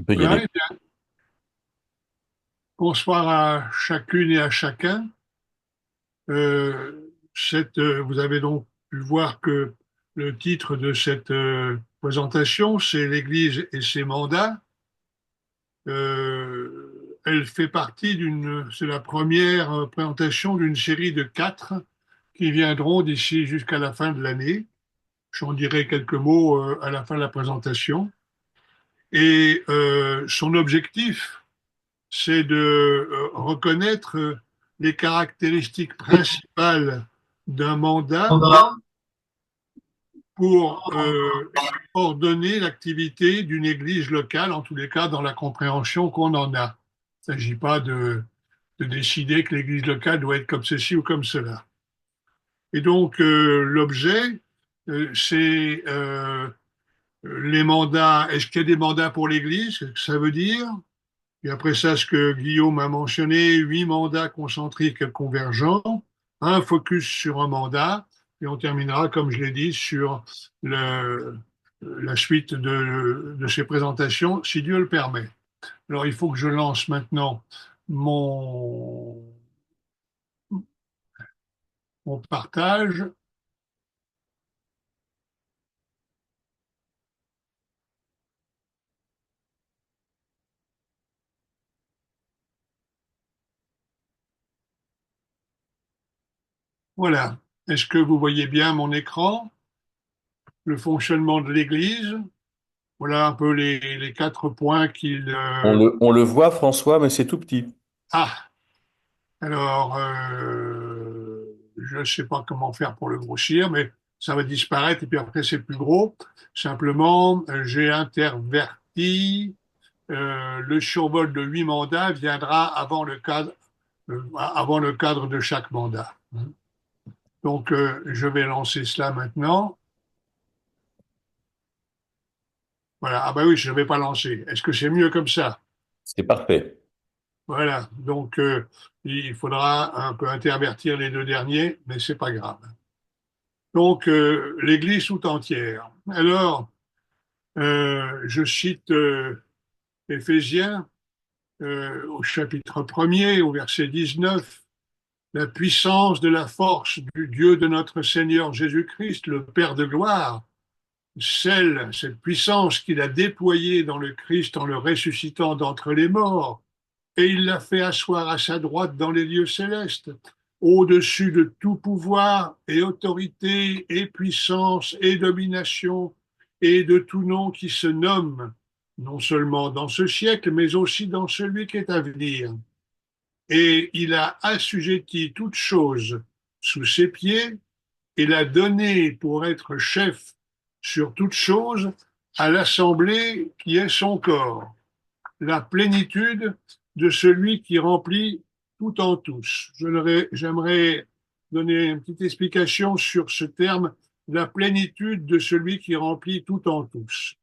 peut y Voilà, aller. eh bien, bonsoir à chacune et à chacun. Vous avez donc pu voir que le titre de cette présentation, c'est l'Église et ses mandats. Elle fait partie c'est la première présentation d'une série de quatre qui viendront d'ici jusqu'à la fin de l'année. J'en dirai quelques mots à la fin de la présentation. Et son objectif, c'est de reconnaître les caractéristiques principales d'un mandat pour ordonner l'activité d'une église locale, en tous les cas dans la compréhension qu'on en a. Il ne s'agit pas de décider que l'église locale doit être comme ceci ou comme cela. Et donc l'objet, c'est les mandats. Est-ce qu'il y a des mandats pour l'église? Qu'est-ce que ça veut dire? Et après ça, ce que Guillaume a mentionné, 8 mandats concentriques et convergents, un focus sur un mandat, et on terminera, comme je l'ai dit, sur la suite de ces présentations, si Dieu le permet. Alors, il faut que je lance maintenant mon, mon partage. Voilà. Est-ce que vous voyez bien mon écran, le fonctionnement de l'Église? Voilà un peu les 4 points qu'il... On le voit, François, mais c'est tout petit. Ah, alors, je ne sais pas comment faire pour le grossir, mais ça va disparaître et puis après c'est plus gros. Simplement, j'ai interverti le survol de 8 mandats viendra avant le cadre de chaque mandat. Donc, je vais lancer cela maintenant. Voilà. Ah bah oui, je ne vais pas lancer. Est-ce que c'est mieux comme ça? C'est parfait. Voilà. Donc, il faudra un peu intervertir les 2 derniers, mais c'est pas grave. Donc, l'Église tout entière. Alors, je cite Éphésiens au chapitre 1er, au verset 19, la puissance de la force du Dieu de notre Seigneur Jésus-Christ, le Père de gloire, cette puissance qu'il a déployée dans le Christ en le ressuscitant d'entre les morts, et il l'a fait asseoir à sa droite dans les lieux célestes, au-dessus de tout pouvoir et autorité et puissance et domination et de tout nom qui se nomme, non seulement dans ce siècle, mais aussi dans celui qui est à venir. Et il a assujetti toutes choses sous ses pieds et l'a donné pour être chef sur toutes choses à l'assemblée qui est son corps, la plénitude de celui qui remplit tout en tous. J'aimerais donner une petite explication sur ce terme, la plénitude de celui qui remplit tout en tous.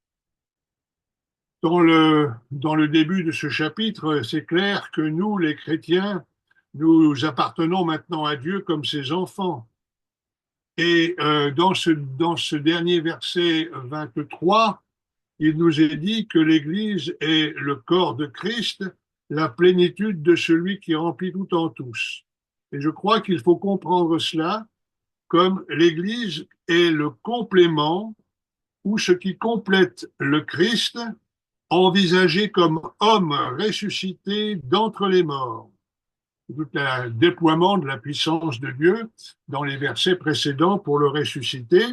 Dans le début de ce chapitre, c'est clair que nous, les chrétiens, nous appartenons maintenant à Dieu comme ses enfants. Et dans ce dernier verset 23, il nous est dit que l'Église est le corps de Christ, la plénitude de celui qui remplit tout en tous. Et je crois qu'il faut comprendre cela comme l'Église est le complément ou ce qui complète le Christ, envisagé comme homme ressuscité d'entre les morts. Tout le déploiement de la puissance de Dieu dans les versets précédents pour le ressusciter.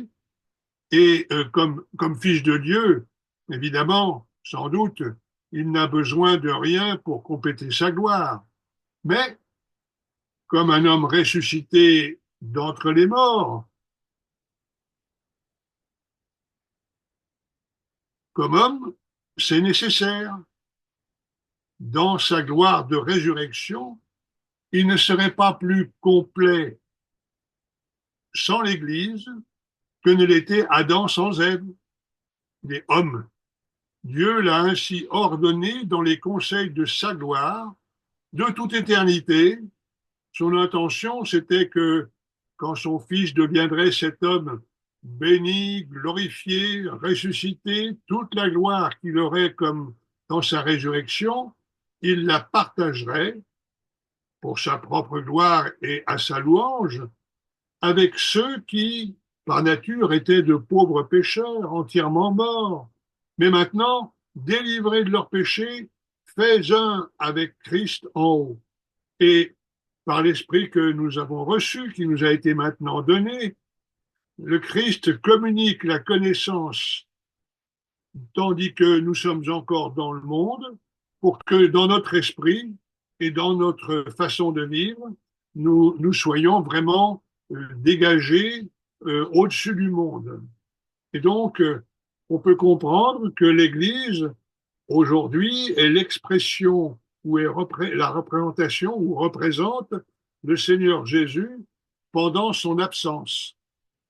Et comme fils de Dieu, évidemment, sans doute, il n'a besoin de rien pour compléter sa gloire. Mais comme un homme ressuscité d'entre les morts, comme homme, c'est nécessaire. Dans sa gloire de résurrection, il ne serait pas plus complet sans l'Église que ne l'était Adam sans Ève. Il est homme. Dieu l'a ainsi ordonné dans les conseils de sa gloire de toute éternité. Son intention, c'était que quand son fils deviendrait cet homme béni, glorifié, ressuscité, toute la gloire qu'il aurait comme dans sa résurrection, il la partagerait pour sa propre gloire et à sa louange avec ceux qui, par nature, étaient de pauvres pécheurs, entièrement morts, mais maintenant, délivrés de leurs péchés, faits un avec Christ en haut. Et par l'Esprit que nous avons reçu, qui nous a été maintenant donné, le Christ communique la connaissance tandis que nous sommes encore dans le monde, pour que dans notre esprit et dans notre façon de vivre, nous soyons vraiment dégagés au-dessus du monde. Et donc, on peut comprendre que l'Église, aujourd'hui, est l'expression ou est la représentation ou représente le Seigneur Jésus pendant son absence.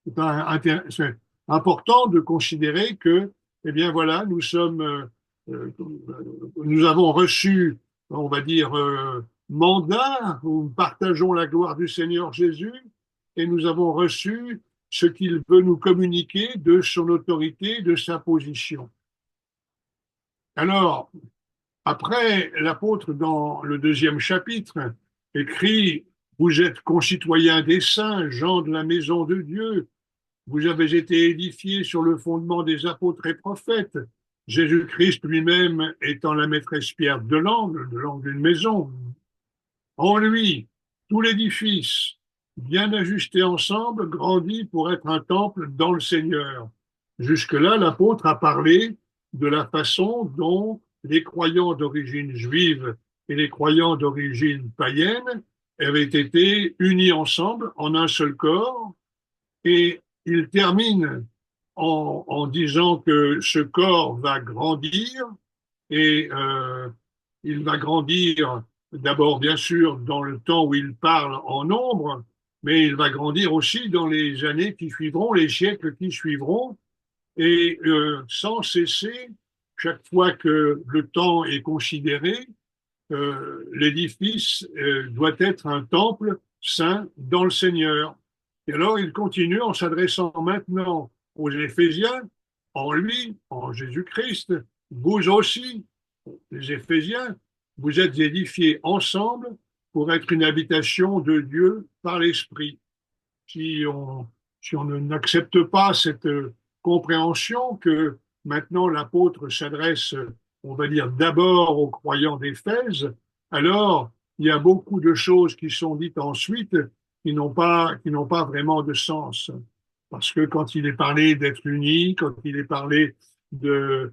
C'est important de considérer que, eh bien voilà, euh, nous avons reçu, on va dire, mandat, où nous partageons la gloire du Seigneur Jésus, et nous avons reçu ce qu'il veut nous communiquer de son autorité, de sa position. Alors, après, l'apôtre, dans le deuxième chapitre, écrit, vous êtes concitoyens des saints, gens de la maison de Dieu, vous avez été édifiés sur le fondement des apôtres et prophètes, Jésus-Christ lui-même étant la maîtresse pierre de l'angle d'une maison. En lui, tout l'édifice, bien ajusté ensemble, grandit pour être un temple dans le Seigneur. Jusque-là, l'apôtre a parlé de la façon dont les croyants d'origine juive et les croyants d'origine païenne avaient été unis ensemble en un seul corps, et il termine en disant que ce corps va grandir et il va grandir d'abord, bien sûr, dans le temps où il parle en nombre, mais il va grandir aussi dans les années qui suivront, les siècles qui suivront, et sans cesser, chaque fois que le temps est considéré, l'édifice doit être un temple saint dans le Seigneur. Et alors il continue en s'adressant maintenant aux Éphésiens, en lui, en Jésus-Christ, vous aussi, les Éphésiens, vous êtes édifiés ensemble pour être une habitation de Dieu par l'Esprit. Si on, si on n'accepte pas cette compréhension que maintenant l'apôtre s'adresse, on va dire, d'abord aux croyants d'Éphèse, alors il y a beaucoup de choses qui sont dites ensuite qui n'ont pas vraiment de sens. Parce que quand il est parlé d'être unis, quand il est parlé de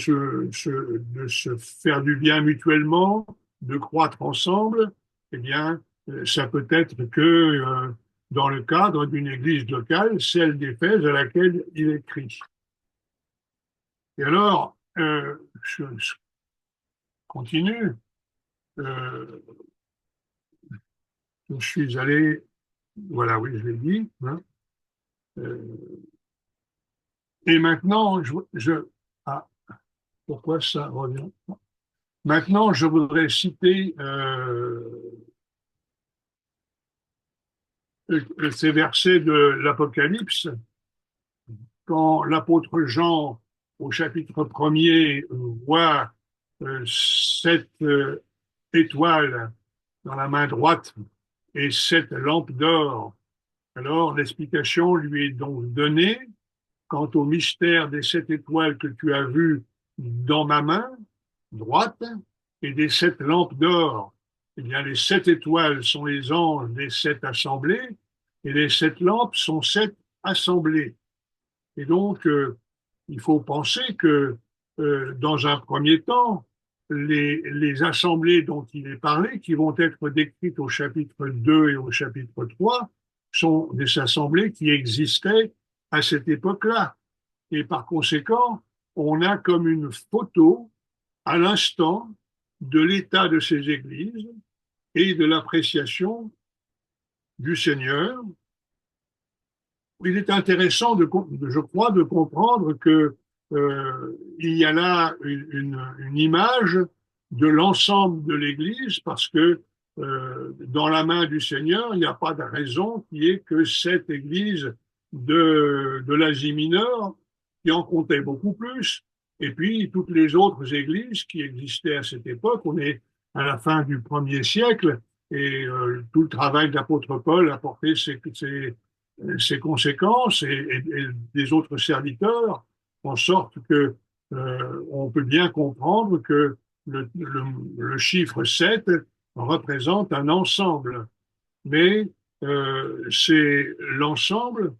se faire du bien mutuellement, de croître ensemble, eh bien, ça peut être que dans le cadre d'une église locale, celle d'Éphèse à laquelle il écrit. Et alors, je continue. Euh, je suis allé, voilà, oui, je l'ai dit. Hein. Euh, et maintenant, ah, pourquoi ça revient? Maintenant, je voudrais citer ces versets de l'Apocalypse, quand l'apôtre Jean, au chapitre 1er, voit sept étoiles dans la main droite et sept lampes d'or. Alors, l'explication lui est donc donnée quant au mystère des sept étoiles que tu as vues dans ma main droite et des sept lampes d'or. Eh bien, les sept étoiles sont les anges des sept assemblées et les sept lampes sont sept assemblées. Et donc, il faut penser que dans un premier temps, les assemblées dont il est parlé, qui vont être décrites au chapitre 2 et au chapitre 3, sont des assemblées qui existaient à cette époque-là. Et par conséquent, on a comme une photo à l'instant de l'état de ces églises et de l'appréciation du Seigneur. Il est intéressant, je crois, de comprendre que il y a là une image de l'ensemble de l'Église, parce que dans la main du Seigneur, il n'y a pas de raison qui est que cette Église de l'Asie mineure, qui en comptait beaucoup plus, et puis toutes les autres églises qui existaient à cette époque. On est à la fin du 1er siècle et tout le travail de l'apôtre Paul a porté ses conséquences et des autres serviteurs, en sorte que on peut bien comprendre que le chiffre 7 représente un ensemble, mais c'est l'ensemble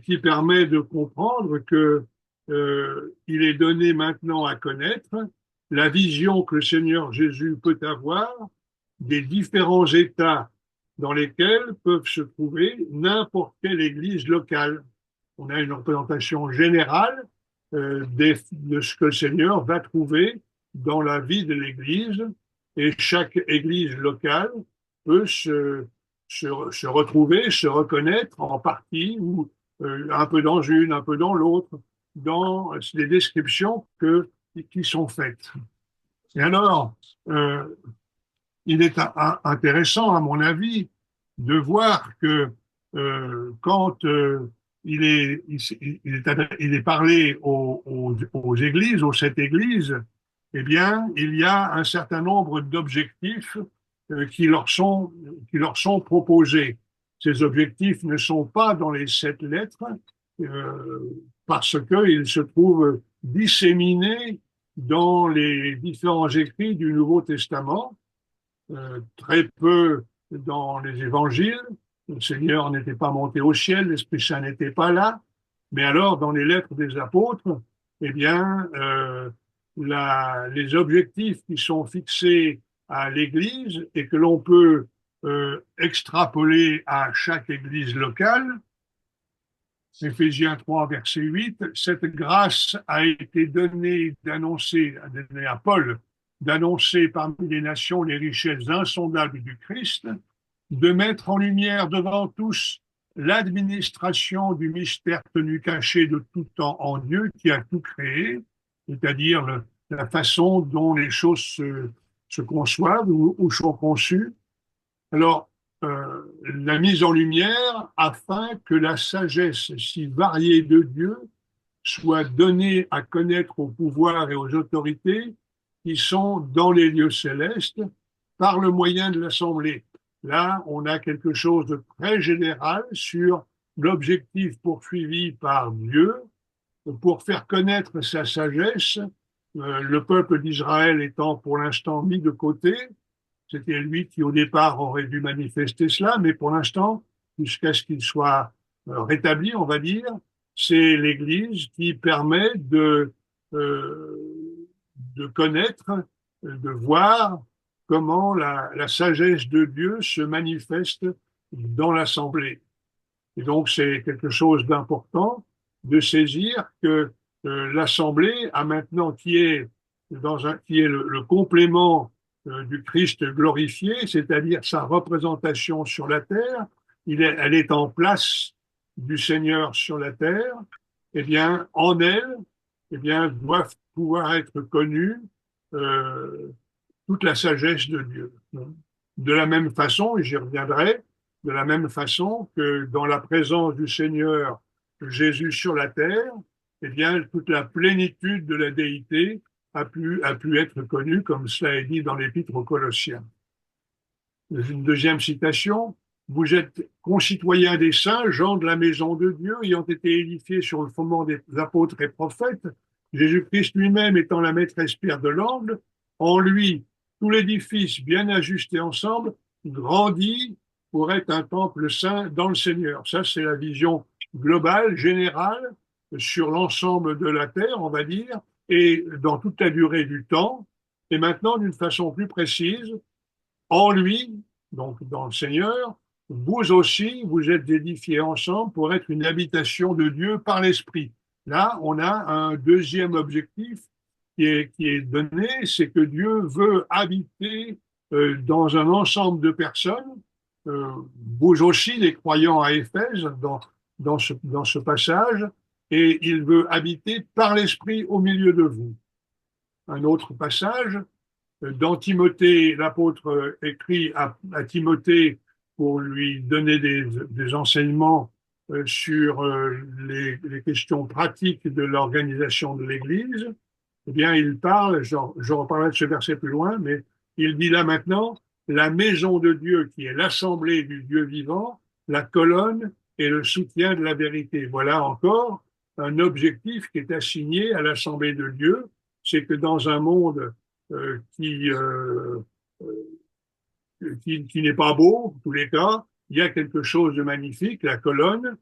qui permet de comprendre que il est donné maintenant à connaître la vision que le Seigneur Jésus peut avoir des différents états dans lesquels peuvent se trouver n'importe quelle église locale. On a une représentation générale de ce que le Seigneur va trouver dans la vie de l'église, et chaque église locale peut se retrouver, se reconnaître en partie, ou un peu dans une, un peu dans l'autre, dans les descriptions qui sont faites. Et alors, euh, il est intéressant, à mon avis, de voir que quand il est parlé aux églises, aux 7 églises, eh bien, il y a un certain nombre d'objectifs qui leur sont proposés. Ces objectifs ne sont pas dans les 7 lettres parce qu'ils se trouvent disséminés dans les différents écrits du Nouveau Testament, très peu dans les évangiles. Le Seigneur n'était pas monté au ciel, l'Esprit Saint n'était pas là. Mais alors, dans les lettres des apôtres, eh bien, les objectifs qui sont fixés à l'Église et que l'on peut extrapoler à chaque Église locale, Éphésiens 3, verset 8, cette grâce a été donnée donnée à Paul, d'annoncer parmi les nations les richesses insondables du Christ, de mettre en lumière devant tous l'administration du mystère tenu caché de tout temps en Dieu qui a tout créé, c'est-à-dire la façon dont les choses se conçoivent ou sont conçues. Alors, la mise en lumière afin que la sagesse si variée de Dieu soit donnée à connaître aux pouvoirs et aux autorités qui sont dans les lieux célestes par le moyen de l'Assemblée. Là, on a quelque chose de très général sur l'objectif poursuivi par Dieu pour faire connaître sa sagesse, le peuple d'Israël étant pour l'instant mis de côté. C'était lui qui, au départ, aurait dû manifester cela, mais pour l'instant, jusqu'à ce qu'il soit rétabli, on va dire, c'est l'Église qui permet de connaître, de voir comment la sagesse de Dieu se manifeste dans l'Assemblée. Et donc, c'est quelque chose d'important de saisir que l'Assemblée a maintenant, qui est le complément du Christ glorifié, c'est-à-dire sa représentation sur la terre, elle est en place du Seigneur sur la terre, eh bien, en elle, eh bien, doivent pouvoir être connues euh, toute la sagesse de Dieu. De la même façon, et j'y reviendrai, de la même façon que dans la présence du Seigneur Jésus sur la terre, eh bien, toute la plénitude de la déité a pu être connue, comme cela est dit dans l'Épître aux Colossiens. Une deuxième citation, vous êtes concitoyens des saints, gens de la maison de Dieu, ayant été édifiés sur le fondement des apôtres et prophètes, Jésus-Christ lui-même étant la maîtresse pierre de l'angle, en lui, tout l'édifice bien ajusté ensemble grandit pour être un temple saint dans le Seigneur. Ça, c'est la vision globale, générale, sur l'ensemble de la terre, on va dire, et dans toute la durée du temps. Et maintenant, d'une façon plus précise, en lui, donc dans le Seigneur, vous aussi, vous êtes édifiés ensemble pour être une habitation de Dieu par l'Esprit. Là, on a un deuxième objectif qui est donné, c'est que Dieu veut habiter dans un ensemble de personnes, vous aussi, les croyants à Éphèse, dans ce passage, et il veut habiter par l'Esprit au milieu de vous. Un autre passage, dans Timothée, l'apôtre écrit à Timothée pour lui donner des enseignements sur les questions pratiques de l'organisation de l'Église. eh bien, il parle, je reparlerai de ce verset plus loin, mais il dit là maintenant, la maison de Dieu qui est l'assemblée du Dieu vivant, la colonne et le soutien de la vérité. Voilà encore un objectif qui est assigné à l'assemblée de Dieu, c'est que dans un monde qui n'est pas beau, en tous les cas, il y a quelque chose de magnifique, la colonne,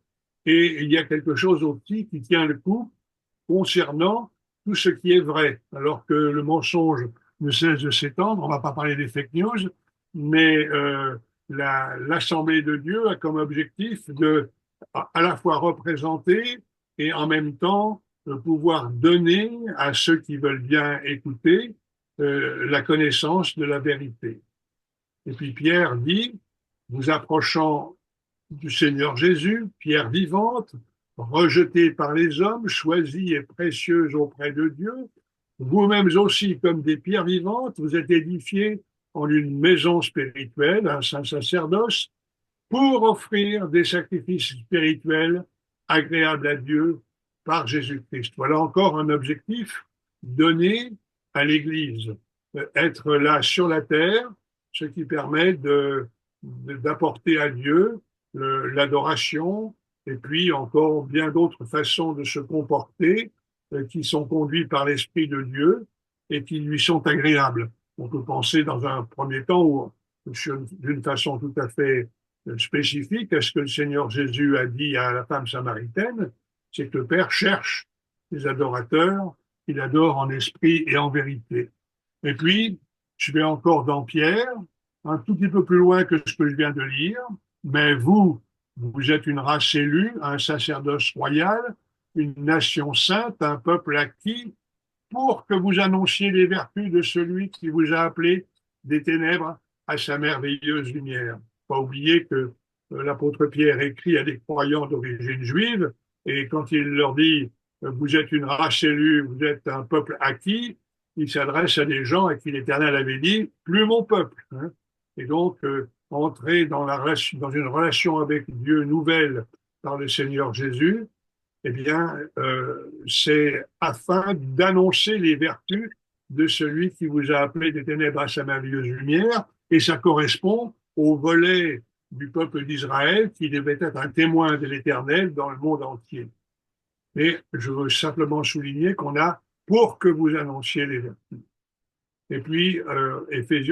et il y a quelque chose aussi qui tient le coup concernant tout ce qui est vrai, alors que le mensonge ne cesse de s'étendre. On ne va pas parler des fake news, mais l'Assemblée de Dieu a comme objectif de à la fois représenter et en même temps pouvoir donner à ceux qui veulent bien écouter la connaissance de la vérité. Et puis Pierre dit, vous approchant du Seigneur Jésus, pierre vivante, rejetée par les hommes, choisie et précieuse auprès de Dieu, vous-mêmes aussi, comme des pierres vivantes, vous êtes édifiés en une maison spirituelle, un saint sacerdoce, pour offrir des sacrifices spirituels agréables à Dieu par Jésus-Christ. Voilà encore un objectif donné à l'Église, être là sur la terre, ce qui permet d'apporter à Dieu l'adoration et puis encore bien d'autres façons de se comporter qui sont conduites par l'Esprit de Dieu et qui lui sont agréables. On peut penser dans un premier temps, ou d'une façon tout à fait spécifique à ce que le Seigneur Jésus a dit à la femme samaritaine, c'est que le Père cherche les adorateurs, il adore en esprit et en vérité. Et puis, je vais encore dans Pierre, un tout petit peu plus loin que ce que je viens de lire, mais vous êtes une race élue, un sacerdoce royal, une nation sainte, un peuple acquis, pour que vous annonciez les vertus de celui qui vous a appelé des ténèbres à sa merveilleuse lumière. Pas oublier que l'apôtre Pierre écrit à des croyants d'origine juive, et quand il leur dit vous êtes une race élue, vous êtes un peuple acquis, il s'adresse à des gens à qui l'Éternel avait dit plus mon peuple. Hein. Et donc entrer dans une relation avec Dieu nouvelle par le Seigneur Jésus, eh bien, c'est afin d'annoncer les vertus de celui qui vous a appelé des ténèbres à sa merveilleuse lumière, et ça correspond au volet du peuple d'Israël qui devait être un témoin de l'Éternel dans le monde entier. Et je veux simplement souligner qu'on a pour que vous annonciez les vertus. Et puis,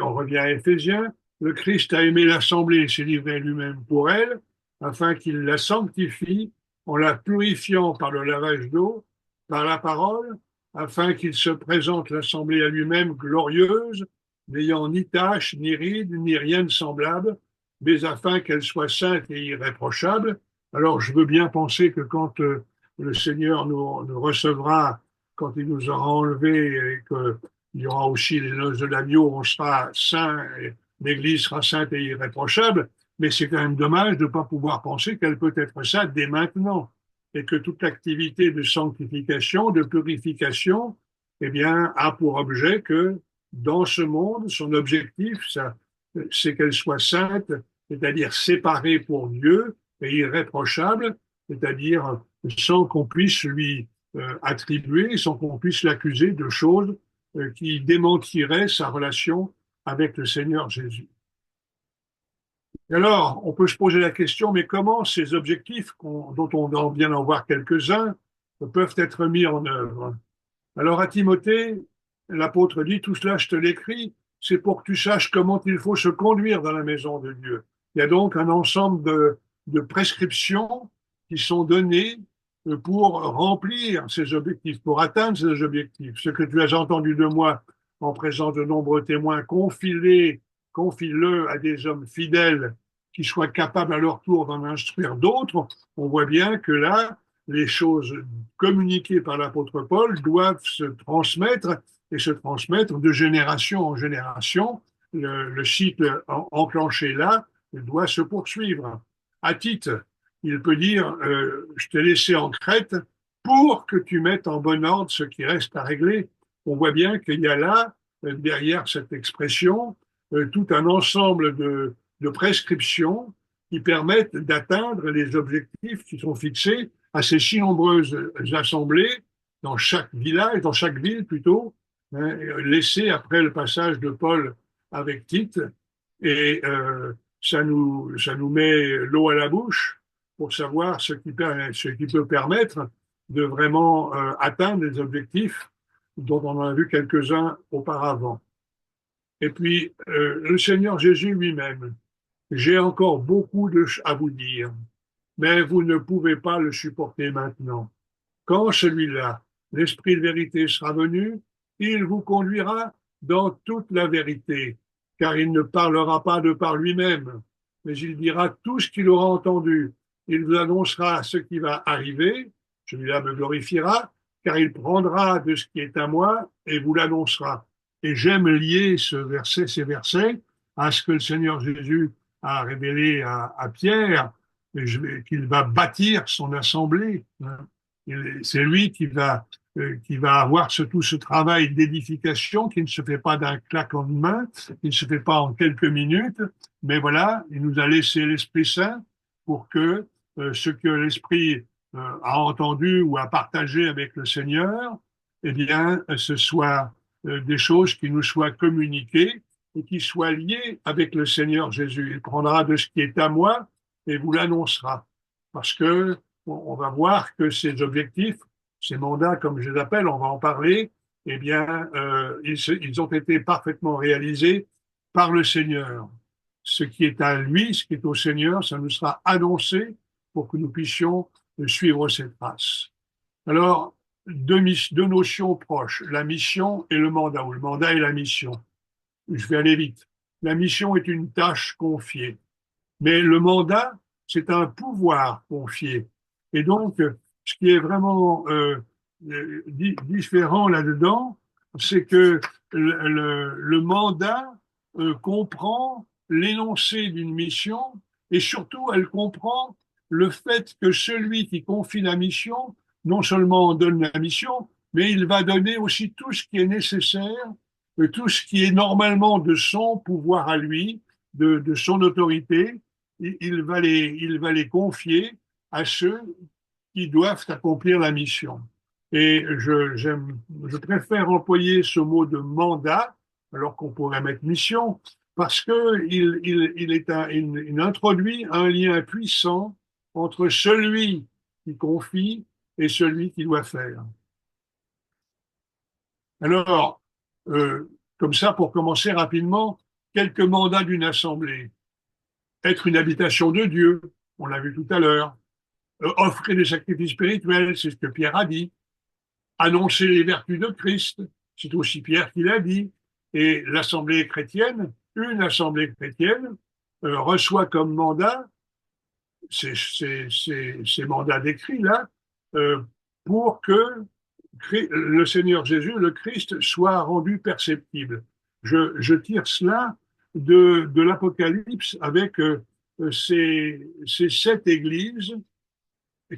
on revient à Éphésiens, le Christ a aimé l'assemblée et s'est livré lui-même pour elle, afin qu'il la sanctifie en la purifiant par le lavage d'eau, par la parole, afin qu'il se présente l'assemblée à lui-même glorieuse, n'ayant ni tache, ni ride, ni rien de semblable, mais afin qu'elle soit sainte et irréprochable. Alors, je veux bien penser que quand le Seigneur nous recevra, quand il nous aura enlevés et qu'il y aura aussi les noces de l'agneau, on sera saint, l'Église sera sainte et irréprochable, mais c'est quand même dommage de ne pas pouvoir penser qu'elle peut être ça dès maintenant et que toute l'activité de sanctification, de purification, eh bien, a pour objet que dans ce monde, son objectif, c'est qu'elle soit sainte, c'est-à-dire séparée pour Dieu et irréprochable, c'est-à-dire sans qu'on puisse lui attribuer, sans qu'on puisse l'accuser de choses qui démentiraient sa relation avec le Seigneur Jésus. Et alors, on peut se poser la question, mais comment ces objectifs, dont on vient d'en voir quelques-uns, peuvent être mis en œuvre? Alors à Timothée, l'apôtre dit, tout cela je te l'écris, c'est pour que tu saches comment il faut se conduire dans la maison de Dieu. Il y a donc un ensemble de prescriptions qui sont données pour remplir ces objectifs, pour atteindre ces objectifs. Ce que tu as entendu de moi en présence de nombreux témoins, confie-le à des hommes fidèles qui soient capables à leur tour d'en instruire d'autres. On voit bien que là, les choses communiquées par l'apôtre Paul doivent se transmettre et se transmettre de génération en génération. Le cycle enclenché là doit se poursuivre. À titre, il peut dire je t'ai laissé en Crète pour que tu mettes en bon ordre ce qui reste à régler. On voit bien qu'il y a là, derrière cette expression, tout un ensemble de prescriptions qui permettent d'atteindre les objectifs qui sont fixés à ces si nombreuses assemblées dans chaque village, dans chaque ville plutôt, hein, laissés après le passage de Paul avec Tite. Et ça nous met l'eau à la bouche pour savoir ce qui peut permettre de vraiment atteindre les objectifs dont on en a vu quelques-uns auparavant. Et puis, le Seigneur Jésus lui-même, j'ai encore beaucoup à vous dire, mais vous ne pouvez pas le supporter maintenant. Quand celui-là, l'Esprit de vérité, sera venu, il vous conduira dans toute la vérité, car il ne parlera pas de par lui-même, mais il dira tout ce qu'il aura entendu. Il vous annoncera ce qui va arriver, celui-là me glorifiera, car il prendra de ce qui est à moi et vous l'annoncera. Et j'aime lier ces versets à ce que le Seigneur Jésus a révélé à Pierre, qu'il va bâtir son assemblée. C'est lui qui va avoir tout ce travail d'édification qui ne se fait pas d'un claquement de main, qui ne se fait pas en quelques minutes, mais voilà, il nous a laissé l'Esprit Saint pour que ce que l'Esprit a entendu ou a partagé avec le Seigneur, eh bien, ce soit des choses qui nous soient communiquées et qui soient liées avec le Seigneur Jésus. Il prendra de ce qui est à moi et vous l'annoncera. Parce que on va voir que ces objectifs, ces mandats, comme je les appelle, on va en parler, eh bien, ils ont été parfaitement réalisés par le Seigneur. Ce qui est à lui, ce qui est au Seigneur, ça nous sera annoncé pour que nous puissions suivre cette trace. Alors, deux notions proches, la mission et le mandat, ou le mandat et la mission. Je vais aller vite. La mission est une tâche confiée, mais le mandat, c'est un pouvoir confié. Et donc, ce qui est vraiment différent là-dedans, c'est que le mandat comprend l'énoncé d'une mission et surtout, elle comprend le fait que celui qui confie la mission, non seulement donne la mission, mais il va donner aussi tout ce qui est nécessaire, tout ce qui est normalement de son pouvoir à lui, de son autorité, il va les confier à ceux qui doivent accomplir la mission. Et je préfère employer ce mot de mandat, alors qu'on pourrait mettre mission, parce que il introduit un lien puissant entre celui qui confie et celui qui doit faire. Alors, euh, comme ça, pour commencer rapidement, quelques mandats d'une assemblée. Être une habitation de Dieu, on l'a vu tout à l'heure. Offrir des sacrifices spirituels, c'est ce que Pierre a dit. Annoncer les vertus de Christ, c'est aussi Pierre qui l'a dit. Et l'assemblée chrétienne, une assemblée chrétienne, reçoit comme mandat ces mandats décrits là, euh, pour que le Seigneur Jésus, le Christ, soit rendu perceptible. Je tire cela de l'Apocalypse avec ces sept églises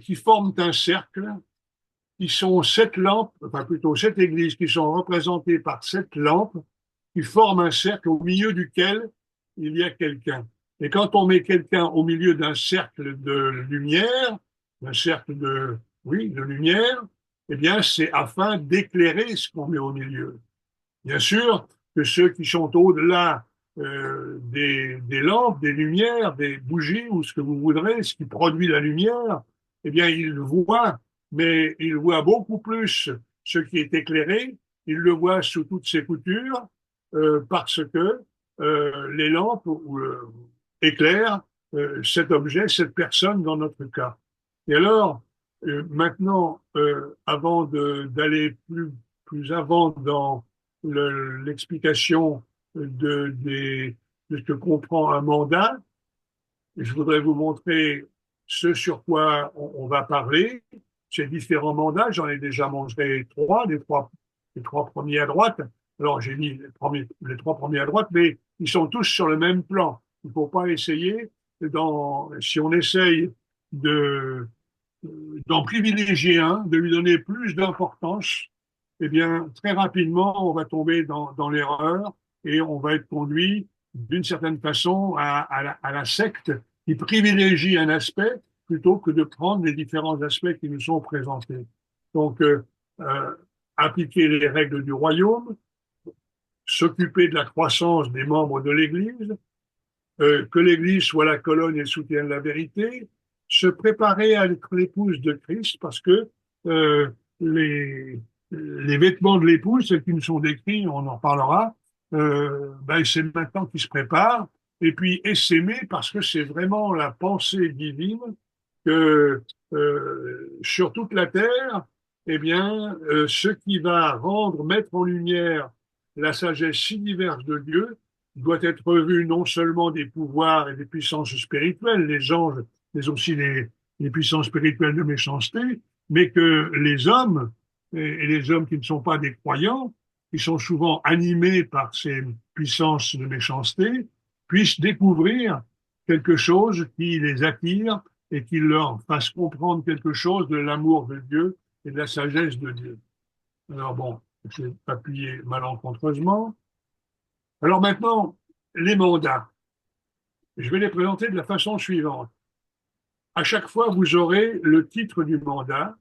qui forment un cercle, qui sont sept lampes, enfin plutôt sept églises qui sont représentées par sept lampes, qui forment un cercle au milieu duquel il y a quelqu'un. Et quand on met quelqu'un au milieu d'un cercle de lumière, d'un cercle oui, de lumière, eh bien, c'est afin d'éclairer ce qu'on met au milieu. Bien sûr que ceux qui sont au-delà des lampes, des lumières, des bougies ou ce que vous voudrez, ce qui produit la lumière, eh bien, ils le voient, mais ils voient beaucoup plus ce qui est éclairé, ils le voient sous toutes ses coutures, parce que les lampes éclairent cet objet, cette personne dans notre cas. Et alors, maintenant, avant d'aller plus avant dans l'explication de ce que comprend un mandat, je voudrais vous montrer ce sur quoi on va parler, ces différents mandats. J'en ai déjà montré les trois premiers à droite. Alors, j'ai mis les trois premiers à droite, mais ils sont tous sur le même plan. Il ne faut pas essayer, si on essaye de, d'en privilégier un, de lui donner plus d'importance, eh bien, très rapidement, on va tomber dans l'erreur et on va être conduit d'une certaine façon à la secte qui privilégie un aspect plutôt que de prendre les différents aspects qui nous sont présentés. Donc, euh, appliquer les règles du royaume, s'occuper de la croissance des membres de l'Église, que l'Église soit la colonne et le soutien de la vérité, se préparer à être l'épouse de Christ parce que euh, les, les vêtements de l'épouse, ceux qui nous sont décrits, on en parlera, ben c'est maintenant qu'ils se préparent, et puis s'aimer parce que c'est vraiment la pensée divine que sur toute la terre, eh bien, ce qui va rendre, mettre en lumière la sagesse si diverse de Dieu, doit être vu non seulement des pouvoirs et des puissances spirituelles, les anges, mais aussi les puissances spirituelles de méchanceté, mais que les hommes, et les hommes qui ne sont pas des croyants, qui sont souvent animés par ces puissances de méchanceté, puissent découvrir quelque chose qui les attire et qui leur fasse comprendre quelque chose de l'amour de Dieu et de la sagesse de Dieu. Alors bon, c'est appuyé malencontreusement. Alors maintenant, les mandats. Je vais les présenter de la façon suivante. À chaque fois, vous aurez le titre du mandat,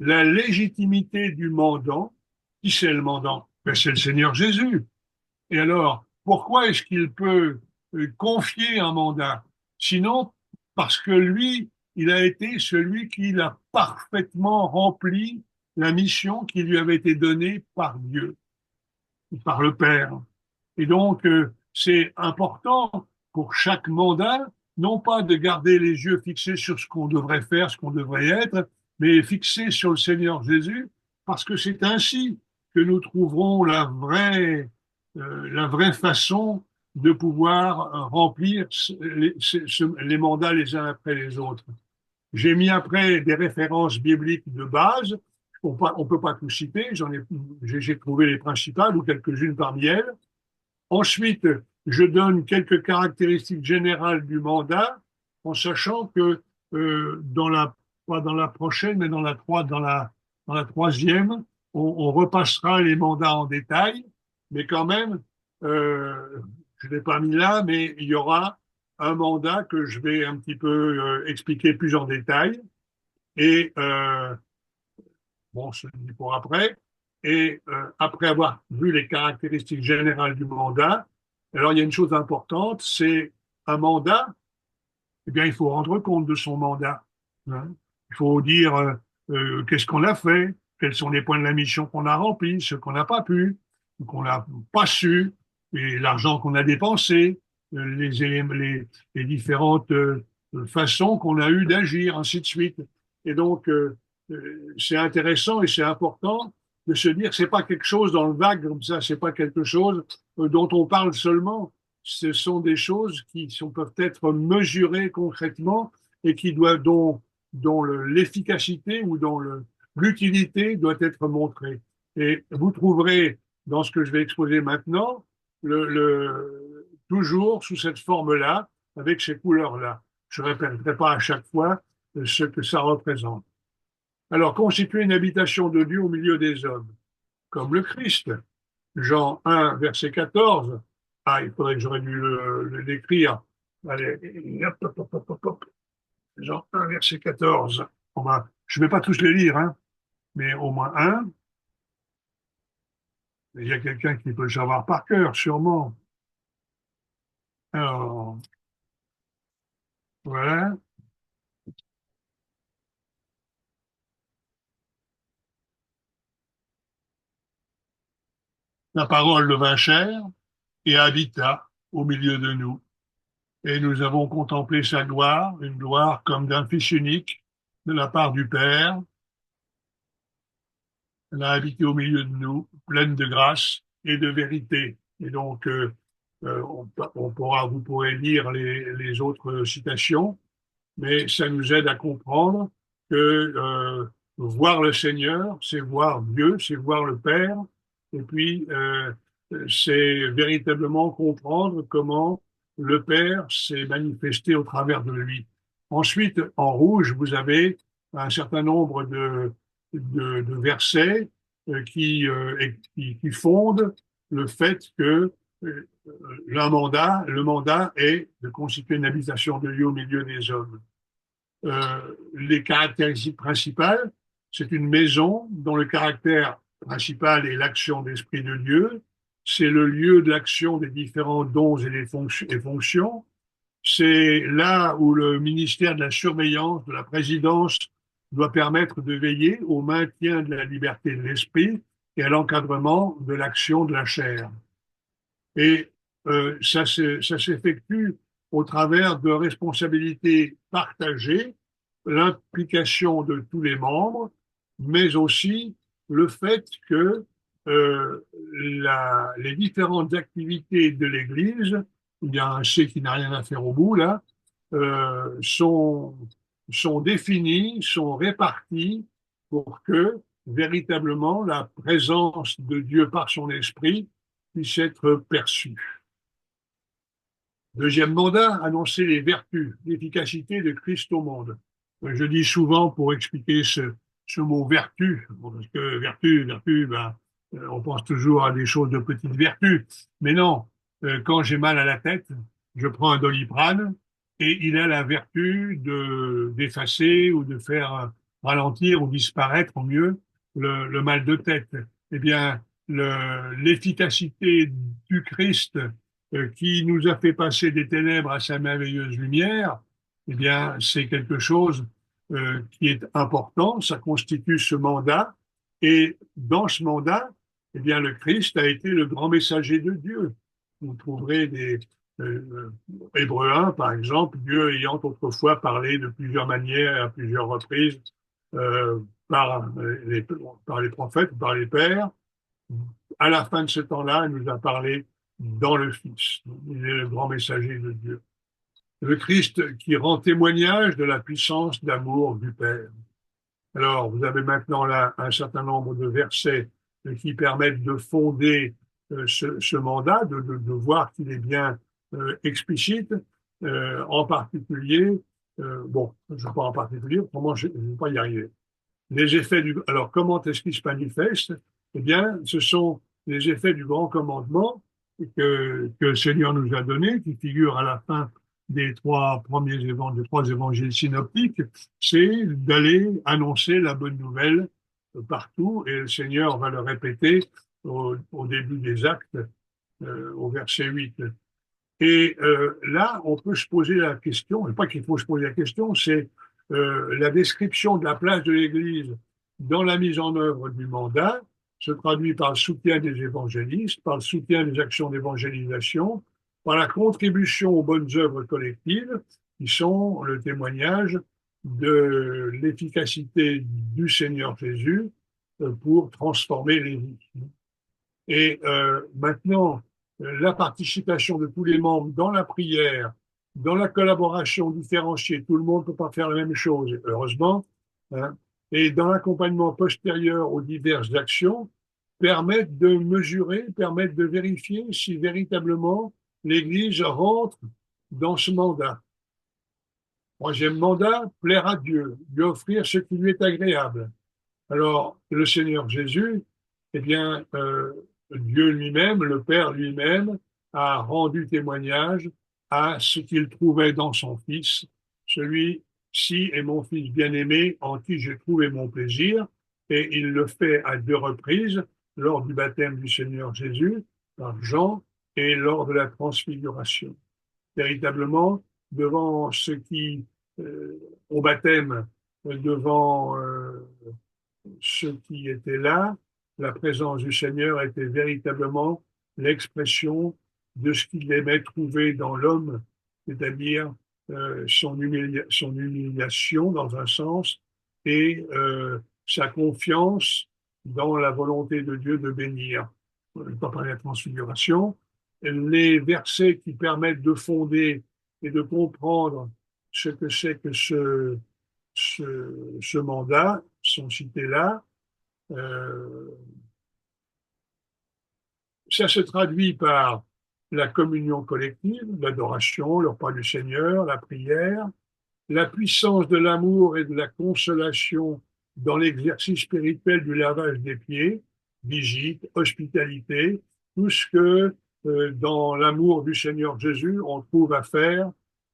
la légitimité du mandant. Qui c'est le mandant? Ben, c'est le Seigneur Jésus. Et alors, pourquoi est-ce qu'il peut confier un mandat? Sinon, parce que lui, il a été celui qui a parfaitement rempli la mission qui lui avait été donnée par Dieu, par le Père. Et donc, c'est important pour chaque mandat, non pas de garder les yeux fixés sur ce qu'on devrait faire, ce qu'on devrait être, mais fixés sur le Seigneur Jésus, parce que c'est ainsi que nous trouverons la vraie façon de pouvoir remplir les mandats les uns après les autres. J'ai mis après des références bibliques de base. On peut pas tout citer. J'ai trouvé les principales ou quelques-unes parmi elles. Ensuite, je donne quelques caractéristiques générales du mandat, en sachant que pas dans la prochaine, mais dans la troisième, on repassera les mandats en détail, mais quand même, je ne l'ai pas mis là, mais il y aura un mandat que je vais un petit peu expliquer plus en détail. Et bon, je le dis pour après. Et après avoir vu les caractéristiques générales du mandat, alors il y a une chose importante, c'est un mandat, eh bien, il faut rendre compte de son mandat. Hein. Il faut dire qu'est-ce qu'on a fait, quels sont les points de la mission qu'on a remplis, ce qu'on n'a pas pu, qu'on n'a pas su, et l'argent qu'on a dépensé, les différentes façons qu'on a eu d'agir, ainsi de suite. Et donc, c'est intéressant et c'est important de se dire que c'est pas quelque chose dans le vague comme ça, c'est pas quelque chose dont on parle seulement. Ce sont des choses peuvent être mesurées concrètement et dont l'efficacité ou l'utilité doit être montrée. Et vous trouverez dans ce que je vais exposer maintenant toujours sous cette forme-là, avec ces couleurs-là. Je ne répéterai pas à chaque fois ce que ça représente. Alors, constituer une habitation de Dieu au milieu des hommes, comme le Christ. Jean 1, verset 14. Ah, il faudrait que j'aurais dû l'écrire. Allez, hop, hop, hop, hop, hop, hop. Jean 1, verset 14. Je ne vais pas tous les lire, hein, mais au moins un. Il y a quelqu'un qui peut le savoir par cœur, sûrement. Alors, voilà. La parole devint chair et habita au milieu de nous. Et nous avons contemplé sa gloire, une gloire comme d'un Fils unique de la part du Père. Elle a habité au milieu de nous, pleine de grâce et de vérité. Et donc, vous pourrez lire les autres citations, mais ça nous aide à comprendre que voir le Seigneur, c'est voir Dieu, c'est voir le Père, et puis c'est véritablement comprendre comment le Père s'est manifesté au travers de lui. Ensuite, en rouge, vous avez un certain nombre de versets qui fondent le fait que le mandat est de constituer une habitation de Dieu au milieu des hommes. Les caractéristiques principales, C'est une maison dont le caractère principal est l'action de l'Esprit de Dieu. C'est le lieu de l'action des différents dons et des fonctions. C'est là où le ministère de la surveillance, de la présidence, doit permettre de veiller au maintien de la liberté de l'esprit et à l'encadrement de l'action de la chair. Et ça s'effectue au travers de responsabilités partagées, l'implication de tous les membres, mais aussi le fait que les différentes activités de l'Église, il y a un C qui n'a rien à faire au bout là, euh, sont, sont définies, sont réparties pour que véritablement la présence de Dieu par son esprit puisse être perçue. Deuxième mandat, annoncer les vertus, l'efficacité de Christ au monde. Je dis souvent pour expliquer ce mot vertu, parce que vertu, ben, on pense toujours à des choses de petites vertus. Mais non, quand j'ai mal à la tête, je prends un Doliprane et il a la vertu d'effacer ou de faire ralentir ou disparaître au mieux le mal de tête. Eh bien, l'efficacité du Christ qui nous a fait passer des ténèbres à sa merveilleuse lumière, eh bien, c'est quelque chose qui est important. Ça constitue ce mandat. Et dans ce mandat, eh bien, le Christ a été le grand messager de Dieu. Vous trouverez des Hébreux 1, par exemple, Dieu ayant autrefois parlé de plusieurs manières, à plusieurs reprises, euh, par, par les prophètes, par les pères. À la fin de ce temps-là, il nous a parlé dans le Fils. Il est le grand messager de Dieu. Le Christ qui rend témoignage de la puissance d'amour du Père. Alors, vous avez maintenant là un certain nombre de versets qui permettent de fonder ce mandat, de voir qu'il est bien explicite. En particulier, bon, je ne sais pas en particulier, vraiment, je ne vais pas y arriver. Les effets du, alors, comment est-ce qu'ils se manifestent? Eh bien, ce sont les effets du grand commandement que le Seigneur nous a donné, qui figure à la fin des des trois évangiles synoptiques, c'est d'aller annoncer la bonne nouvelle partout, et le Seigneur va le répéter au début des actes, au verset 8. Et là, on peut se poser la question, et pas qu'il faut se poser la question, c'est la description de la place de l'Église dans la mise en œuvre du mandat se traduit par le soutien des évangélistes, par le soutien des actions d'évangélisation, par la contribution aux bonnes œuvres collectives, qui sont le témoignage de l'efficacité du Seigneur Jésus pour transformer les vies. Et maintenant, la participation de tous les membres dans la prière, dans la collaboration différenciée, tout le monde ne peut pas faire la même chose, heureusement, hein, et dans l'accompagnement postérieur aux diverses actions, permettent de mesurer, permettent de vérifier si véritablement l'Église rentre dans ce mandat. Troisième mandat, plaire à Dieu, lui offrir ce qui lui est agréable. Alors, le Seigneur Jésus, eh bien, Dieu lui-même, le Père lui-même, a rendu témoignage à ce qu'il trouvait dans son Fils. Celui-ci est mon Fils bien-aimé, en qui j'ai trouvé mon plaisir. Et il le fait à deux reprises, lors du baptême du Seigneur Jésus, par Jean, et lors de la transfiguration. Véritablement, devant ce qui, au baptême, devant ceux qui étaient là, la présence du Seigneur était véritablement l'expression de ce qu'il aimait trouver dans l'homme, c'est-à-dire son humiliation dans un sens et sa confiance dans la volonté de Dieu de bénir. On ne pas parler de la transfiguration. Les versets qui permettent de fonder et de comprendre ce que c'est que ce mandat sont cités là. Euh, Ça se traduit par la communion collective, l'adoration, le repas du Seigneur, la prière, la puissance de l'amour et de la consolation dans l'exercice spirituel du lavage des pieds, visite, hospitalité, tout ce que dans l'amour du Seigneur Jésus, on trouve à faire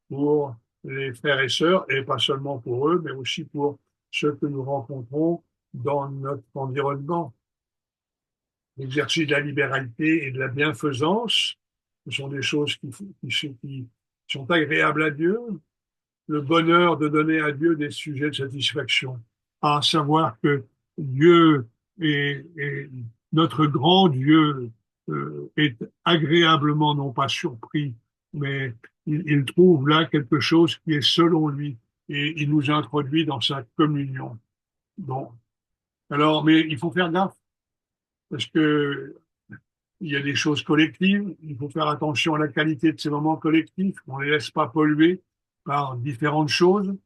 pour les frères et sœurs, et pas seulement pour eux, mais aussi pour ceux que nous rencontrons dans notre environnement. L'exercice de la libéralité et de la bienfaisance, ce sont des choses qui sont agréables à Dieu. Le bonheur de donner à Dieu des sujets de satisfaction, à savoir que Dieu est notre grand Dieu est agréablement non pas surpris, mais il trouve là quelque chose qui est selon lui et il nous introduit dans sa communion. Bon, alors, mais il faut faire gaffe parce que il y a des choses collectives, il faut faire attention à la qualité de ces moments collectifs, on ne les laisse pas polluer par différentes choses.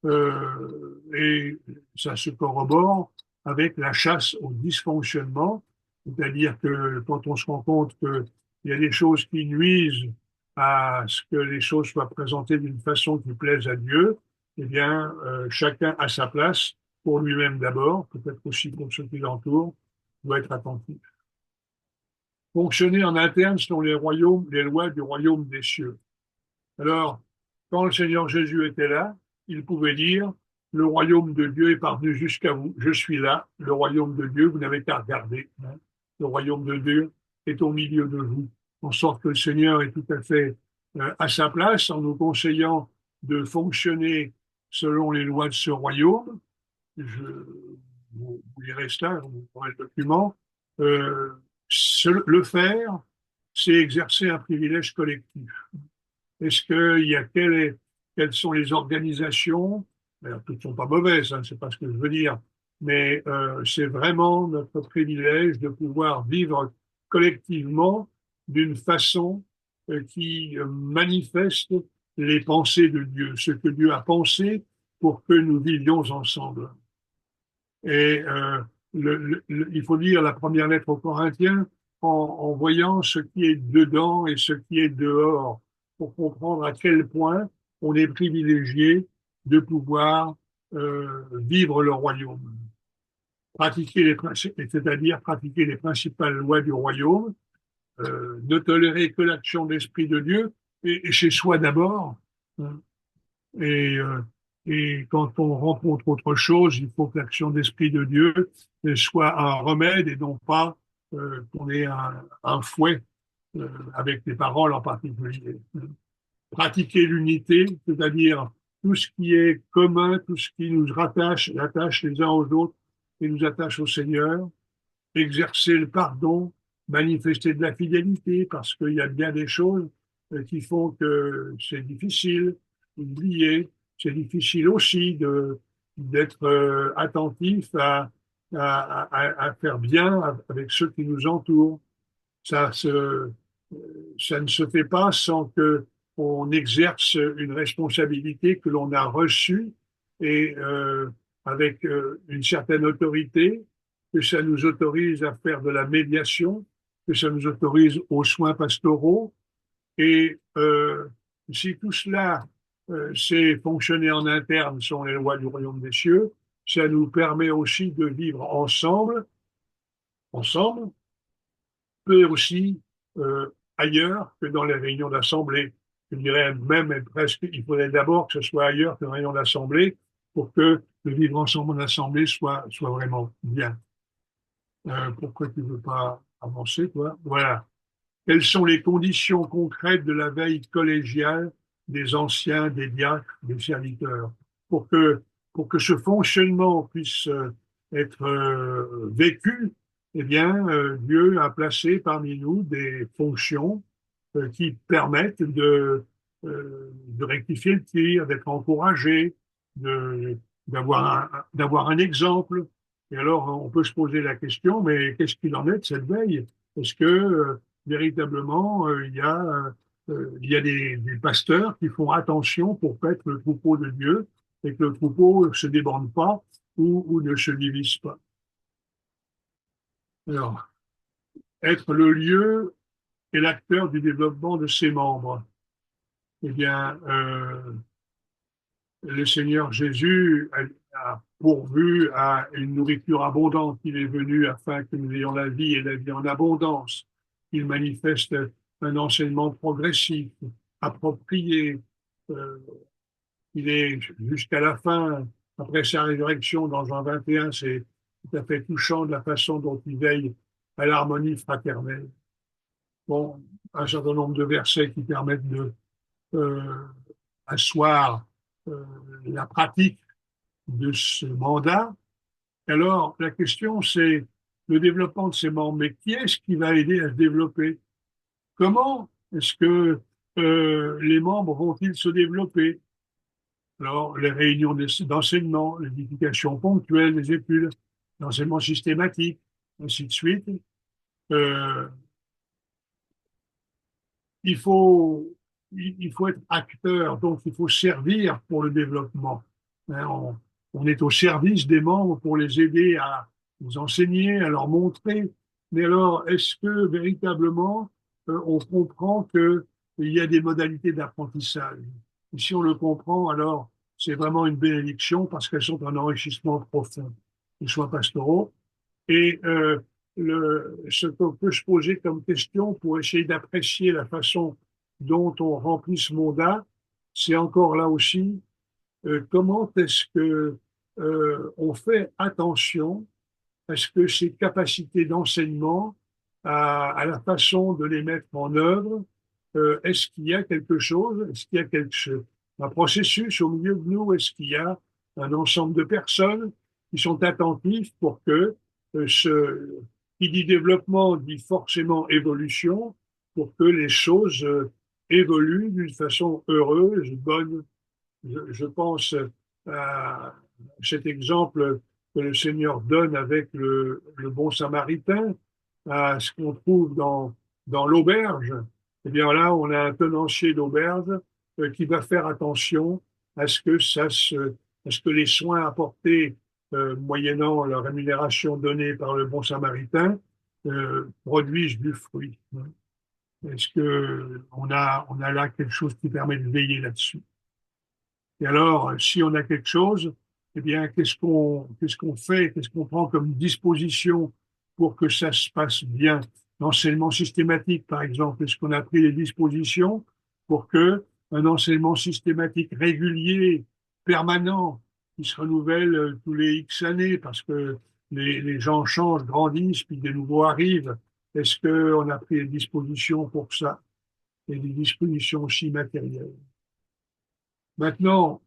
Et ça se corrobore avec la chasse au dysfonctionnement, c'est-à-dire que quand on se rend compte qu'il y a des choses qui nuisent à ce que les choses soient présentées d'une façon qui plaise à Dieu, eh bien, chacun à sa place, pour lui-même d'abord, peut-être aussi pour ceux qui l'entourent, doit être attentif. Fonctionner en interne selon les lois du royaume des cieux. Alors, quand le Seigneur Jésus était là, il pouvait dire, le royaume de Dieu est parvenu jusqu'à vous, je suis là, le royaume de Dieu, vous n'avez qu'à regarder. Hein. Le royaume de Dieu est au milieu de vous, en sorte que le Seigneur est tout à fait à sa place en nous conseillant de fonctionner selon les lois de ce royaume. Vous lirez cela, vous aurez le document. Euh, le faire, c'est exercer un privilège collectif. Est-ce qu'il y a quelles sont les organisations? Alors, toutes ne sont pas mauvaises, hein, c'est pas ce que je veux dire, mais c'est vraiment notre privilège de pouvoir vivre collectivement d'une façon qui manifeste les pensées de Dieu, ce que Dieu a pensé pour que nous vivions ensemble. Et il faut lire la première lettre aux Corinthiens en voyant ce qui est dedans et ce qui est dehors, pour comprendre à quel point on est privilégié de pouvoir vivre le royaume, pratiquer c'est-à-dire pratiquer les principales lois du royaume, ne tolérer que l'action de l'Esprit de Dieu et chez soi d'abord. Hein. Et, euh, et quand on rencontre autre chose, il faut que l'action d'Esprit de Dieu soit un remède et non pas qu'on ait un fouet avec des paroles en particulier. Pratiquer l'unité, c'est-à-dire tout ce qui est commun, tout ce qui nous attache les uns aux autres et nous attache au Seigneur. Exercer le pardon, manifester de la fidélité, parce qu'il y a bien des choses qui font que c'est difficile d'oublier, c'est difficile aussi d'être attentif à faire bien avec ceux qui nous entourent. Ça, se, ça ne se fait pas sans que on exerce une responsabilité que l'on a reçue et avec une certaine autorité, que ça nous autorise à faire de la médiation, que ça nous autorise aux soins pastoraux. Et si tout cela c'est fonctionner en interne selon les lois du royaume des cieux, ça nous permet aussi de vivre ensemble, peut aussi ailleurs que dans les réunions d'assemblée. Je dirais même et presque, il faudrait d'abord que ce soit ailleurs que dans les réunions d'assemblée pour que le vivre ensemble en assemblée soit vraiment bien. Pourquoi tu veux pas avancer, toi? Voilà. Quelles sont les conditions concrètes de la veille collégiale des anciens, des diacres, des serviteurs, pour que, pour que ce fonctionnement puisse être vécu, eh bien, Dieu a placé parmi nous des fonctions qui permettent de rectifier le tir, d'être encouragé, de, d'avoir un exemple. Et alors, on peut se poser la question, mais qu'est-ce qu'il en est de cette veille? Est-ce que véritablement, il y a des pasteurs qui font attention pour pas être le troupeau de Dieu et que le troupeau ne se débande pas ou ne se divise pas. Alors, être le lieu et l'acteur du développement de ses membres. Eh bien, le Seigneur Jésus a pourvu à une nourriture abondante. Il est venu afin que nous ayons la vie et la vie en abondance. Il manifeste un enseignement progressif, approprié. Euh, il est jusqu'à la fin, après sa résurrection dans Jean 21, tout à fait touchant de la façon dont il veille à l'harmonie fraternelle. Bon, un certain nombre de versets qui permettent de euh, asseoir euh, la pratique de ce mandat. Alors, la question, c'est le développement de ces membres. Mais qui est-ce qui va aider à se développer? Comment est-ce que les membres vont-ils se développer? Alors, les réunions d'enseignement, l'édification ponctuelle des études, l'enseignement systématique, ainsi de suite. Euh, il faut, il faut être acteur, donc il faut servir pour le développement. Hein, on est au service des membres pour les aider à nous enseigner, à leur montrer. Mais alors, est-ce que véritablement on comprend qu'il y a des modalités d'apprentissage? Et si on le comprend, alors c'est vraiment une bénédiction parce qu'elles sont un enrichissement profond, qu'ils soient pastoraux. Et ce qu'on peut se poser comme question pour essayer d'apprécier la façon dont on remplit ce mandat, c'est encore là aussi comment est-ce que on fait attention à ce que ces capacités d'enseignement, à la façon de les mettre en œuvre, est-ce qu'il y a quelque chose, est-ce qu'il y a un processus au milieu de nous, est-ce qu'il y a un ensemble de personnes qui sont attentives pour que qui dit développement dit forcément évolution, pour que les choses évoluent d'une façon heureuse, bonne. Je pense à cet exemple que le Seigneur donne avec le bon samaritain, à ce qu'on trouve dans l'auberge. Eh bien là, on a un tenancier d'auberge qui va faire attention à ce que à ce que les soins apportés moyennant la rémunération donnée par le bon samaritain produisent du fruit. Est-ce que on a là quelque chose qui permet de veiller là-dessus? Et alors, si on a quelque chose, eh bien, qu'est-ce qu'on fait, qu'est-ce qu'on prend comme disposition pour que ça se passe bien? L'enseignement systématique, par exemple, est-ce qu'on a pris les dispositions pour que un enseignement systématique régulier, permanent, qui se renouvelle tous les X années, parce que les gens changent, grandissent, puis des nouveaux arrivent. Est-ce qu'on a pris les dispositions pour ça? Et des dispositions aussi matérielles. Maintenant,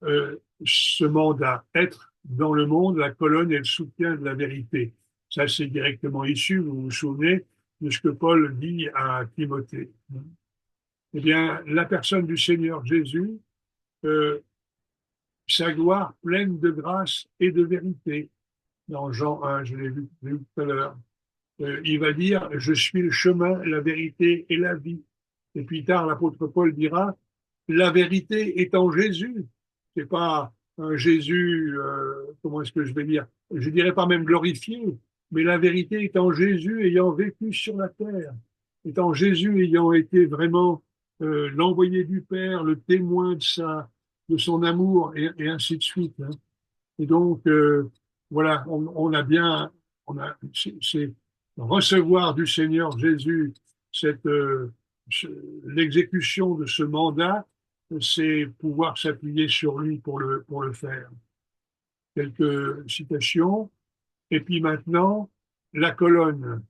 ce mandat, être dans le monde la colonne et le soutien de la vérité. Ça, c'est directement issu, vous vous souvenez, de ce que Paul dit à Timothée. Eh bien, la personne du Seigneur Jésus, euh, sa gloire pleine de grâce et de vérité. Dans Jean 1, je l'ai vu tout à l'heure. Il va dire, je suis le chemin, la vérité et la vie. Et plus tard, l'apôtre Paul dira, la vérité est en Jésus. C'est pas un Jésus, comment est-ce que je vais dire? Je dirais pas même glorifié, mais la vérité est en Jésus ayant vécu sur la terre, est en Jésus ayant été vraiment l'envoyé du Père, le témoin de son amour et ainsi de suite. Hein. Et donc voilà, on a bien, c'est recevoir du Seigneur Jésus cette l'exécution de ce mandat, c'est pouvoir s'appuyer sur lui pour le faire. Quelques citations. Et puis maintenant, la colonne.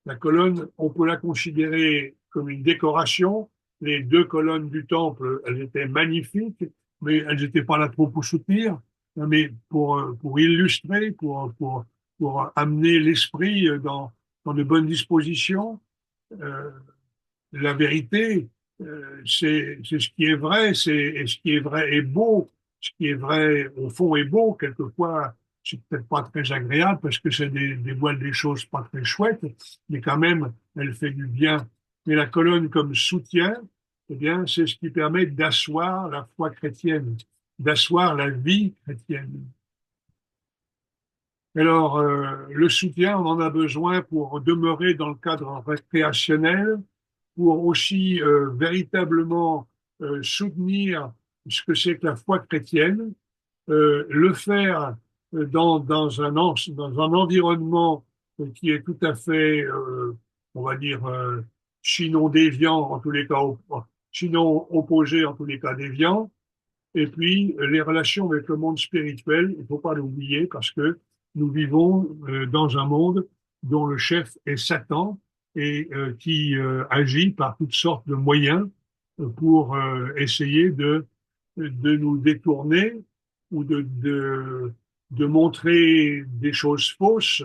La colonne, on peut la considérer comme une décoration. Les deux colonnes du temple, elles étaient magnifiques, mais elles n'étaient pas là trop pour soutenir, mais pour illustrer, pour amener l'esprit dans de bonnes dispositions. Euh, la vérité, c'est ce qui est vrai, et ce qui est vrai est beau. Ce qui est vrai, au fond, est beau. Quelquefois, c'est peut-être pas très agréable parce que c'est des voiles des choses pas très chouettes, mais quand même, elle fait du bien. Mais la colonne comme soutien, eh bien, c'est ce qui permet d'asseoir la foi chrétienne, d'asseoir la vie chrétienne. Alors, le soutien, on en a besoin pour demeurer dans le cadre récréationnel, pour aussi véritablement soutenir ce que c'est que la foi chrétienne, le faire dans un environnement qui est tout à fait, on va dire, sinon déviant, en tous les cas, sinon opposé, en tous les cas déviant, et puis les relations avec le monde spirituel, il ne faut pas l'oublier parce que nous vivons dans un monde dont le chef est Satan et qui agit par toutes sortes de moyens pour essayer de nous détourner ou de montrer des choses fausses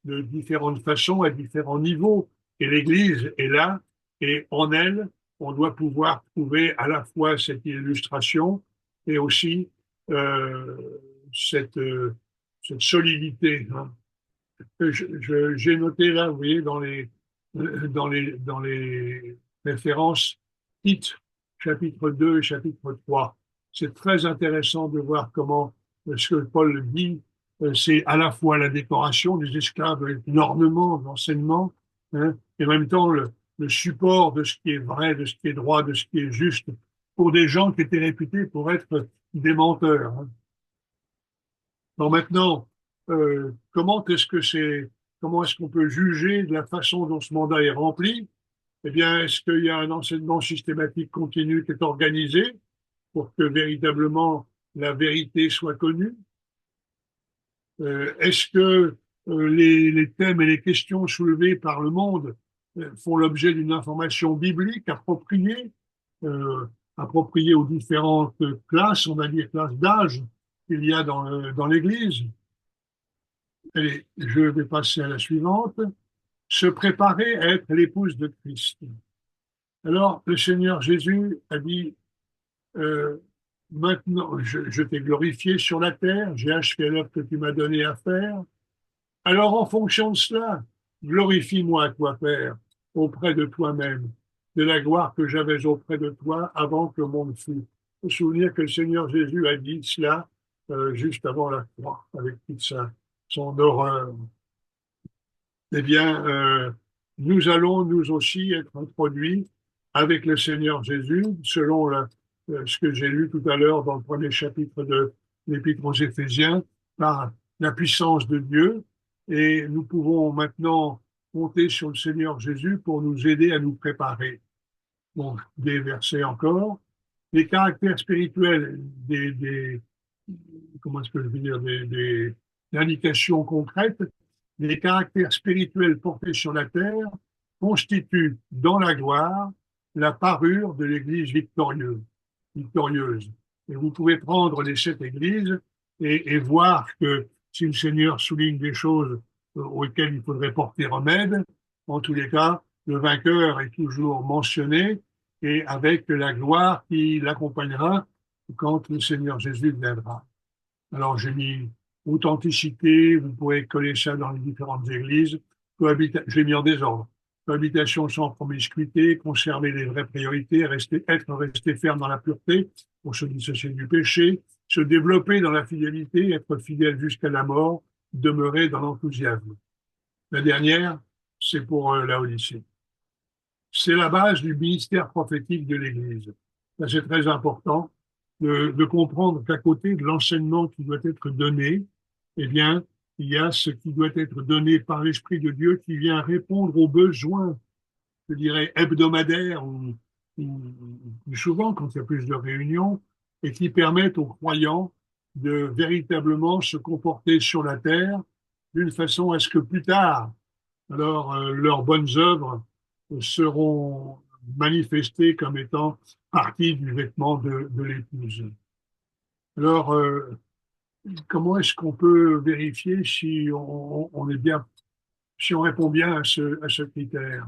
de différentes façons, à différents niveaux. Et l'Église est là, et en elle, on doit pouvoir trouver à la fois cette illustration et aussi euh, cette, euh, cette solidité, hein. J'ai noté là, vous voyez, dans les références, Tite, chapitre 2 et chapitre 3. C'est très intéressant de voir comment ce que Paul dit, c'est à la fois la décoration des esclaves, l'ornement, l'enseignement, hein, et en même temps le support de ce qui est vrai, de ce qui est droit, de ce qui est juste, pour des gens qui étaient réputés pour être des menteurs, hein. Bon, maintenant, comment est-ce qu'on peut juger de la façon dont ce mandat est rempli? Eh bien, est-ce qu'il y a un enseignement systématique continu qui est organisé pour que véritablement la vérité soit connue? Est-ce que les thèmes et les questions soulevés par le monde font l'objet d'une information biblique appropriée, euh, appropriée aux différentes classes, on va dire classes d'âge qu'il y a dans l'Église? Allez, je vais passer à la suivante. Se préparer à être l'épouse de Christ. Alors, le Seigneur Jésus a dit, euh, maintenant, je t'ai glorifié sur la terre, j'ai achevé l'œuvre que tu m'as donné à faire. Alors, en fonction de cela, glorifie-moi, toi, Père, auprès de toi-même, de la gloire que j'avais auprès de toi avant que le monde fût. Il faut se souvenir que le Seigneur Jésus a dit cela juste avant la croix, avec toute son horreur. Eh bien, nous allons nous aussi être introduits avec le Seigneur Jésus, selon ce que j'ai lu tout à l'heure dans le premier chapitre de l'Épître aux Éphésiens, par la puissance de Dieu. Et nous pouvons maintenant compter sur le Seigneur Jésus pour nous aider à nous préparer. Bon, des versets encore. Les caractères spirituels comment est-ce que je veux dire, des indications concrètes, les caractères spirituels portés sur la terre constituent dans la gloire la parure de l'Église victorieuse. Et vous pouvez prendre les 7 églises et voir que si le Seigneur souligne des choses auxquelles il faudrait porter remède, en tous les cas, le vainqueur est toujours mentionné et avec la gloire qui l'accompagnera quand le Seigneur Jésus viendra. Alors, j'ai mis authenticité, vous pourrez coller ça dans les différentes églises. Je l'ai mis en désordre. Cohabitation sans promiscuité, conserver les vraies priorités, rester ferme dans la pureté pour se dissocier du péché, se développer dans la fidélité, être fidèle jusqu'à la mort, demeurer dans l'enthousiasme. La dernière, c'est pour Laodicée. C'est la base du ministère prophétique de l'Église. Ça, c'est très important de comprendre qu'à côté de l'enseignement qui doit être donné, eh bien, il y a ce qui doit être donné par l'Esprit de Dieu qui vient répondre aux besoins, je dirais, hebdomadaires ou plus souvent quand il y a plus de réunions et qui permettent aux croyants de véritablement se comporter sur la terre d'une façon à ce que plus tard, alors leurs bonnes œuvres seront manifestées comme étant partie du vêtement de l'épouse. Alors, comment est-ce qu'on peut vérifier si on est bien, si on répond bien à ce critère?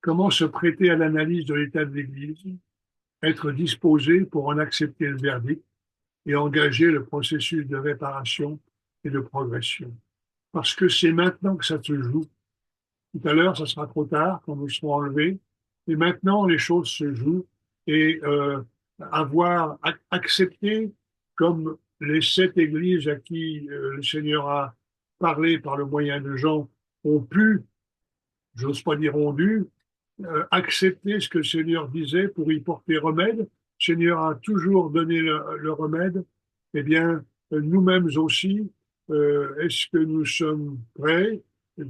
Comment se prêter à l'analyse de l'état de l'Église, être disposé pour en accepter le verdict et engager le processus de réparation et de progression? Parce que c'est maintenant que ça se joue. Tout à l'heure, ça sera trop tard quand nous serons enlevés. Et maintenant, les choses se jouent et avoir accepté, comme les 7 églises à qui le Seigneur a parlé par le moyen de Jean ont pu, j'ose pas dire ont dû, accepter ce que le Seigneur disait pour y porter remède. Le Seigneur a toujours donné le remède. Eh bien, nous-mêmes aussi, est-ce que nous sommes prêts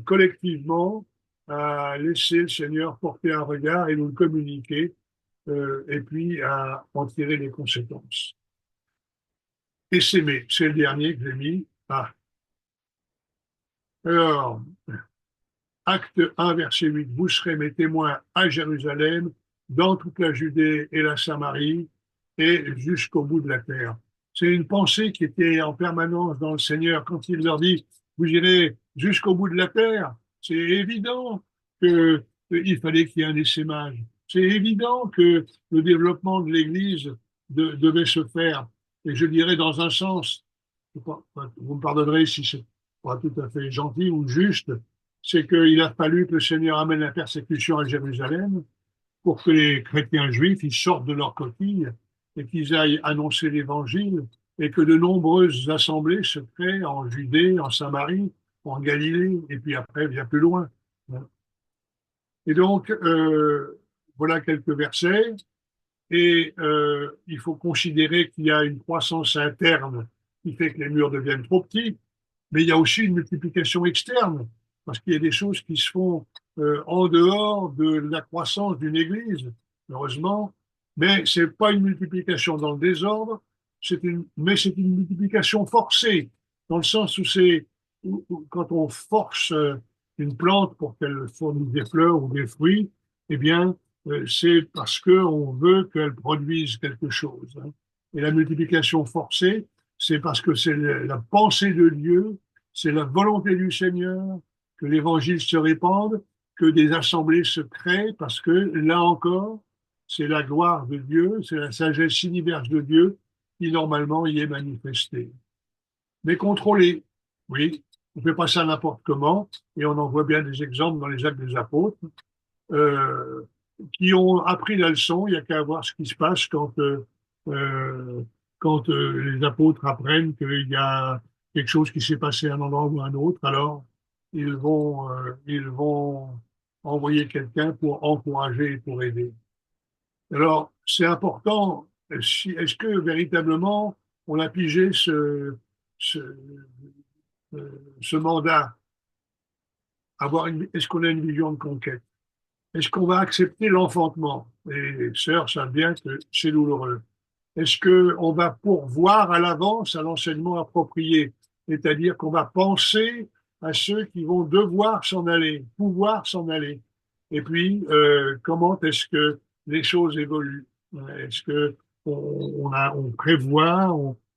collectivement à laisser le Seigneur porter un regard et nous le communiquer, et puis à en tirer les conséquences? Et s'aimer, c'est le dernier que j'ai mis. Ah, Alors, acte 1, verset 8, vous serez mes témoins à Jérusalem, dans toute la Judée et la Samarie, et jusqu'au bout de la terre. C'est une pensée qui était en permanence dans le Seigneur quand il leur dit, vous irez jusqu'au bout de la terre. C'est évident qu'il fallait qu'il y ait un essaimage. C'est évident que le développement de l'Église devait se faire. Et je dirais dans un sens, vous me pardonnerez si c'est pas tout à fait gentil ou juste, c'est qu'il a fallu que le Seigneur amène la persécution à Jérusalem pour que les chrétiens juifs ils sortent de leur coquille et qu'ils aillent annoncer l'Évangile et que de nombreuses assemblées se créent en Judée, en Samarie, en Galilée et puis après bien plus loin. Et donc, voilà quelques versets. Et il faut considérer qu'il y a une croissance interne qui fait que les murs deviennent trop petits, mais il y a aussi une multiplication externe, parce qu'il y a des choses qui se font en dehors de la croissance d'une église, heureusement, mais c'est pas une multiplication dans le désordre, mais c'est une multiplication forcée, dans le sens où quand on force une plante pour qu'elle fournisse des fleurs ou des fruits, eh bien, c'est parce qu'on veut qu'elle produise quelque chose, hein. Et la multiplication forcée, c'est parce que c'est la pensée de Dieu, c'est la volonté du Seigneur que l'évangile se répande, que des assemblées se créent, parce que là encore, c'est la gloire de Dieu, c'est la sagesse universelle de Dieu qui normalement y est manifestée. Mais contrôlée, oui, on ne fait pas ça n'importe comment, et on en voit bien des exemples dans les actes des apôtres, euh, qui ont appris la leçon. Il n'y a qu'à voir ce qui se passe euh, quand les apôtres apprennent qu'il y a quelque chose qui s'est passé à un endroit ou à un autre. Alors, ils vont envoyer quelqu'un pour encourager et pour aider. Alors, c'est important. Est-ce que véritablement on a pigé ce, ce mandat, est-ce qu'on a une vision de conquête? Est-ce qu'on va accepter l'enfantement? Les sœurs savent bien que c'est douloureux. Est-ce qu'on va pourvoir à l'avance à l'enseignement approprié? C'est-à-dire qu'on va penser à ceux qui vont devoir s'en aller, pouvoir s'en aller. Et puis, comment est-ce que les choses évoluent? Est-ce que on prévoit,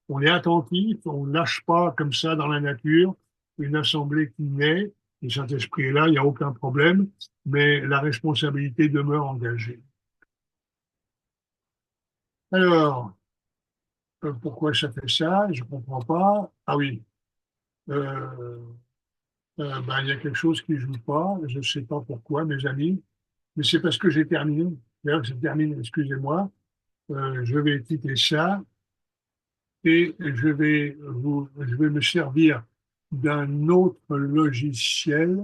on est attentif, on ne lâche pas comme ça dans la nature une assemblée qui naît, le Saint-Esprit est là, il n'y a aucun problème, mais la responsabilité demeure engagée. Alors, pourquoi ça fait ça? Je comprends pas. Ah oui, euh, ben, il y a quelque chose qui joue pas. Je ne sais pas pourquoi, mes amis, mais c'est parce que j'ai terminé. D'ailleurs, j'ai terminé, excusez-moi. Je vais quitter ça et je vais me servir d'un autre logiciel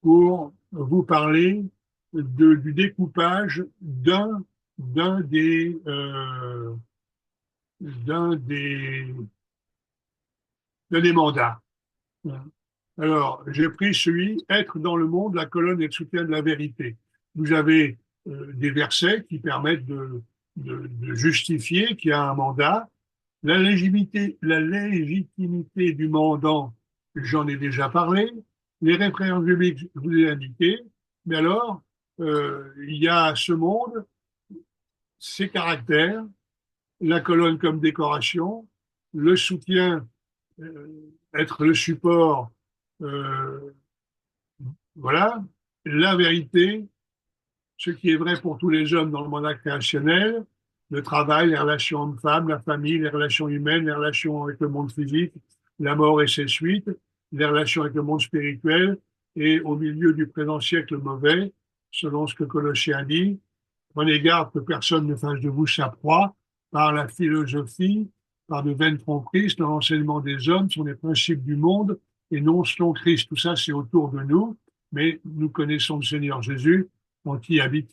pour vous parler du découpage d'un des, euh, d'un des, d'un des mandats. Alors, j'ai pris celui être dans le monde, la colonne et le soutien de la vérité. Vous avez des versets qui permettent de justifier qu'il y a un mandat. La légitimité du mandant, j'en ai déjà parlé. Les références bibliques, je vous ai indiqué. Mais alors, il y a ce monde, ses caractères, la colonne comme décoration, le soutien, être le support, euh, voilà, la vérité, ce qui est vrai pour tous les hommes dans le mandat créationnel, le travail, les relations hommes-femmes, la famille, les relations humaines, les relations avec le monde physique, la mort et ses suites, les relations avec le monde spirituel, et au milieu du présent siècle mauvais, selon ce que Colossiens dit, prenez garde que personne ne fasse de vous sa proie par la philosophie, par de vaines tromperies, dans l'enseignement des hommes, sont les principes du monde et non selon Christ. Tout ça, c'est autour de nous, mais nous connaissons le Seigneur Jésus, en qui habite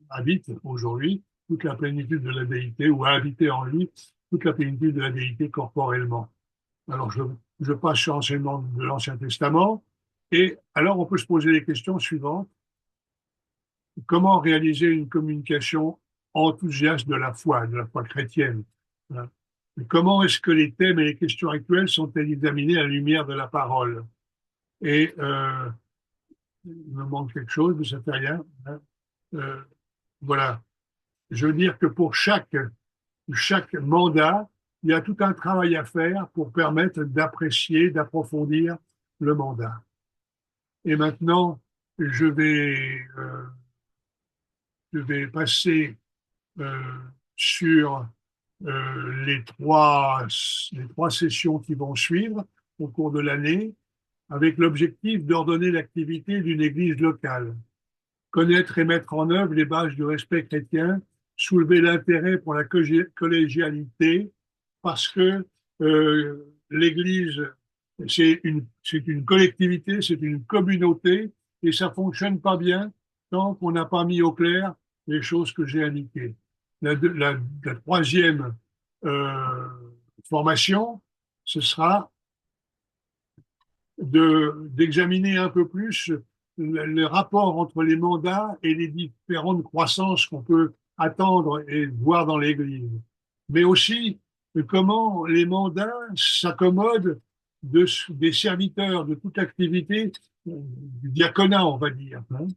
habite aujourd'hui toute la plénitude de la déité, ou a habité en lui toute la plénitude de la déité corporellement. Alors, je passe sur l'enseignement de l'Ancien Testament, et alors on peut se poser les questions suivantes. Comment réaliser une communication enthousiaste de la foi chrétienne? Comment est-ce que les thèmes et les questions actuelles sont-elles examinées à la lumière de la parole? Et il me manque quelque chose, mais ça fait rien, hein. Euh, voilà. Je veux dire que pour chaque mandat, il y a tout un travail à faire pour permettre d'apprécier, d'approfondir le mandat. Et maintenant, je vais, euh, je vais passer euh, sur les trois sessions qui vont suivre au cours de l'année, avec l'objectif d'ordonner l'activité d'une église locale, connaître et mettre en œuvre les bases du respect chrétien, soulever l'intérêt pour la collégialité, parce que l'Église, c'est une collectivité, c'est une communauté, et ça fonctionne pas bien tant qu'on n'a pas mis au clair les choses que j'ai indiquées. La troisième euh, formation, ce sera d'examiner un peu plus le rapport entre les mandats et les différentes croissances qu'on peut attendre et voir dans l'Église. Mais aussi comment les mandats s'accommodent des serviteurs, de toute activité du diaconat, on va dire, hein.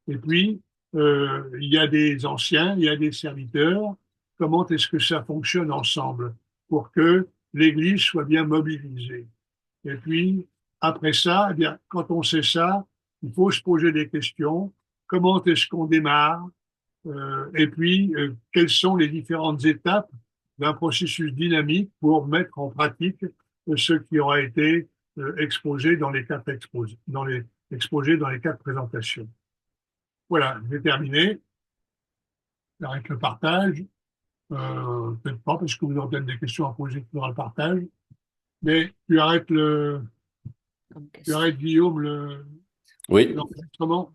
Et puis, il y a des anciens, il y a des serviteurs. Comment est-ce que ça fonctionne ensemble pour que l'Église soit bien mobilisée? Et puis, après ça, eh bien, quand on sait ça, il faut se poser des questions. Comment est-ce qu'on démarre? Et puis, quelles sont les différentes étapes d'un processus dynamique pour mettre en pratique ce qui aura été exposé dans les quatre exposés, exposé dans les quatre présentations. Voilà, j'ai terminé. J'arrête le partage. Peut-être pas parce que vous aurez peut-être des questions à poser pendant le partage, mais tu arrêtes Comme tu question. arrêtes Guillaume Oui, l'enregistrement.